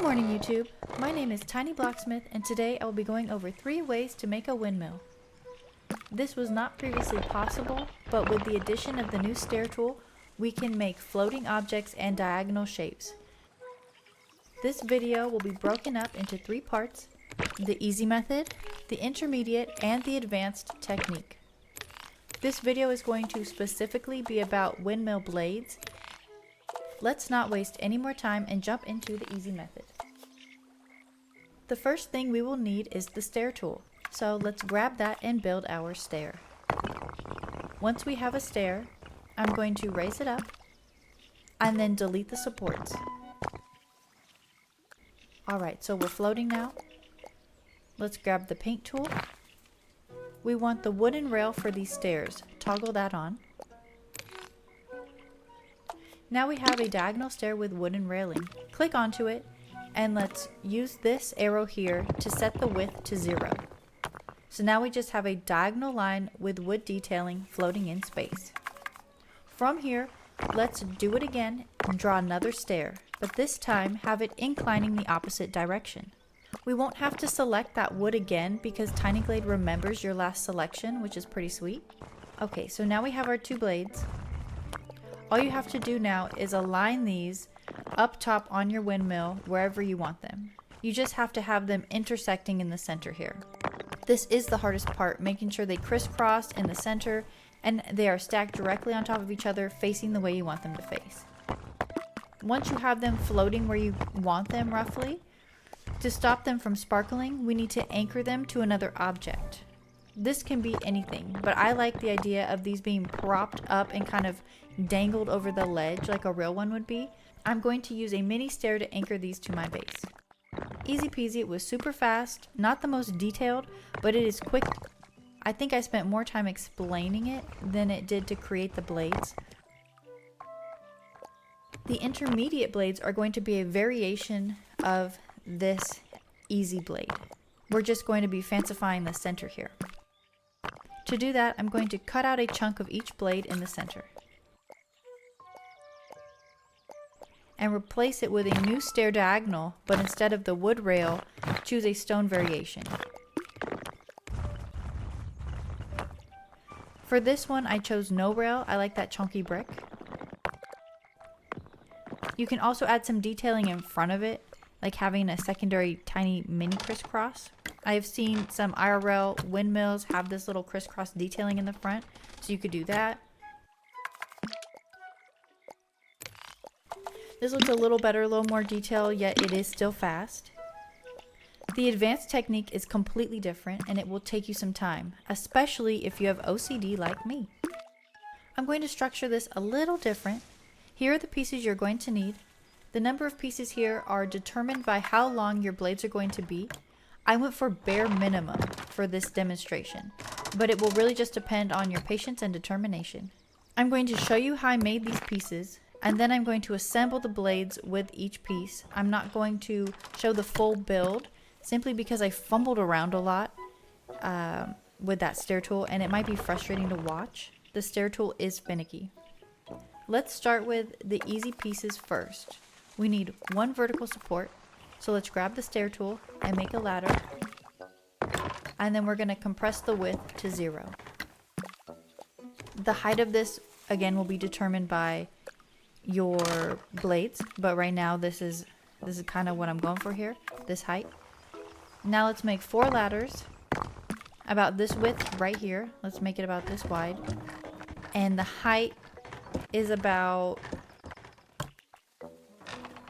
Good morning, YouTube. My name is Tiny Blacksmith, and today I will be going over 3 ways to make a windmill. This was not previously possible, but with the addition of the new stair tool, we can make floating objects and diagonal shapes. This video will be broken up into 3 parts: the easy method, the intermediate, and the advanced technique. This video is going to specifically be about windmill blades. Let's not waste any more time and jump into the easy method. The first thing we will need is the stair tool, so let's grab that and build our stair. Once we have a stair, I'm going to raise it up and then delete the supports. Alright, so we're floating now. Let's grab the paint tool. We want the wooden rail for these stairs. Toggle that on. Now we have a diagonal stair with wooden railing. Click onto it, and let's use this arrow here to set the width to 0. So now we just have a diagonal line with wood detailing floating in space. From here, let's do it again and draw another stair, but this time have it inclining the opposite direction. We won't have to select that wood again because Tiny Glade remembers your last selection, which is pretty sweet. Okay, so now we have our 2 blades. All you have to do now is align these up top on your windmill wherever you want them. You just have to have them intersecting in the center here. This is the hardest part, making sure they crisscross in the center and they are stacked directly on top of each other, facing the way you want them to face. Once you have them floating where you want them roughly, to stop them from sparkling, we need to anchor them to another object. This can be anything, but I like the idea of these being propped up and kind of dangled over the ledge like a real one would be. I'm going to use a mini stair to anchor these to my base. Easy peasy, it was super fast, not the most detailed, but it is quick. I think I spent more time explaining it than it did to create the blades. The intermediate blades are going to be a variation of this easy blade. We're just going to be fancifying the center here. To do that, I'm going to cut out a chunk of each blade in the center and replace it with a new stair diagonal, but instead of the wood rail, choose a stone variation. For this one, I chose no rail. I like that chunky brick. You can also add some detailing in front of it, like having a secondary tiny mini crisscross. I have seen some IRL windmills have this little crisscross detailing in the front, so you could do that. This looks a little better, a little more detail, yet it is still fast. The advanced technique is completely different and it will take you some time, especially if you have OCD like me. I'm going to structure this a little different. Here are the pieces you're going to need. The number of pieces here are determined by how long your blades are going to be. I went for bare minimum for this demonstration, but it will really just depend on your patience and determination. I'm going to show you how I made these pieces, and then I'm going to assemble the blades with each piece. I'm not going to show the full build, simply because I fumbled around a lot with that stair tool, and it might be frustrating to watch. The stair tool is finicky. Let's start with the easy pieces first. We need 1 vertical support, so let's grab the stair tool and make a ladder, and then we're going to compress the width to 0. The height of this again will be determined by your blades, but right now this is kind of what I'm going for here, this height. Now let's make 4 ladders about this width right here. Let's make it about this wide, and the height is about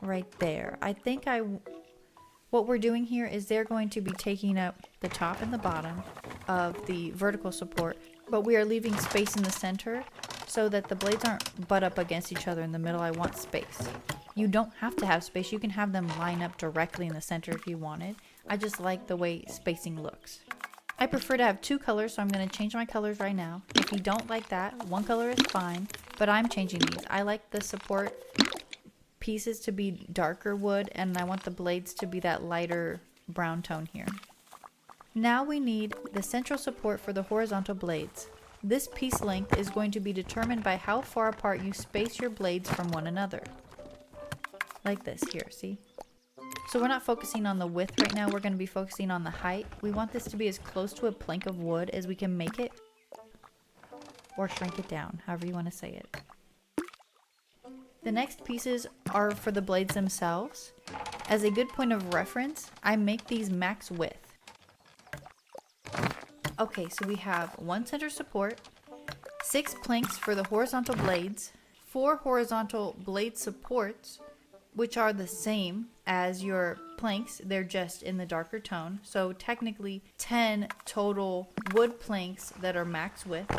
right there. I think what we're doing here is they're going to be taking up the top and the bottom of the vertical support, but we are leaving space in the center so that the blades aren't butt up against each other in the middle. I want space. You don't have to have space. You can have them line up directly in the center if you wanted. I just like the way spacing looks. I prefer to have 2 colors, so I'm going to change my colors right now. If you don't like that, 1 color is fine, but I'm changing these. I like the support pieces to be darker wood, and I want the blades to be that lighter brown tone here. Now we need the central support for the horizontal blades. This piece length is going to be determined by how far apart you space your blades from one another. Like this here, see? So we're not focusing on the width right now, we're going to be focusing on the height. We want this to be as close to a plank of wood as we can make it, or shrink it down, however you want to say it. The next pieces are for the blades themselves. As a good point of reference, I make these max width. Okay, so we have 1 center support, 6 planks for the horizontal blades, 4 horizontal blade supports, which are the same as your planks, they're just in the darker tone. So technically 10 total wood planks that are max width.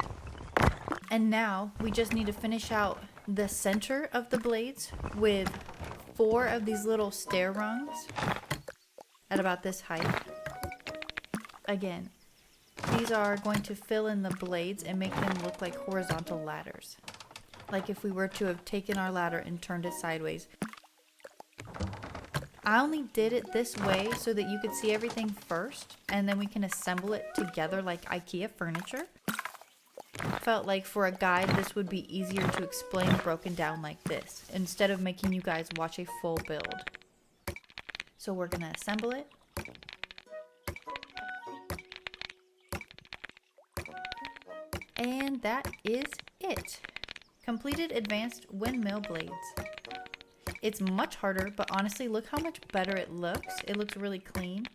And now we just need to finish out the center of the blades with 4 of these little stair rungs at about this height. Again, these are going to fill in the blades and make them look like horizontal ladders. Like if we were to have taken our ladder and turned it sideways. I only did it this way so that you could see everything first, and then we can assemble it together like IKEA furniture. Felt like for a guide this would be easier to explain broken down like this, instead of making you guys watch a full build. So we're going to assemble it. And that is it. Completed advanced windmill blades. It's much harder, but honestly, look how much better it looks. It looks really clean.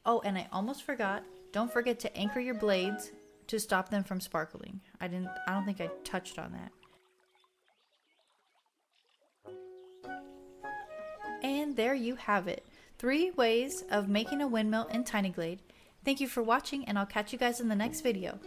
Oh, and I almost forgot. Don't forget to anchor your blades to stop them from sparkling. I don't think I touched on that. And there you have it. 3 ways of making a windmill in Tiny Glade. Thank you for watching, and I'll catch you guys in the next video.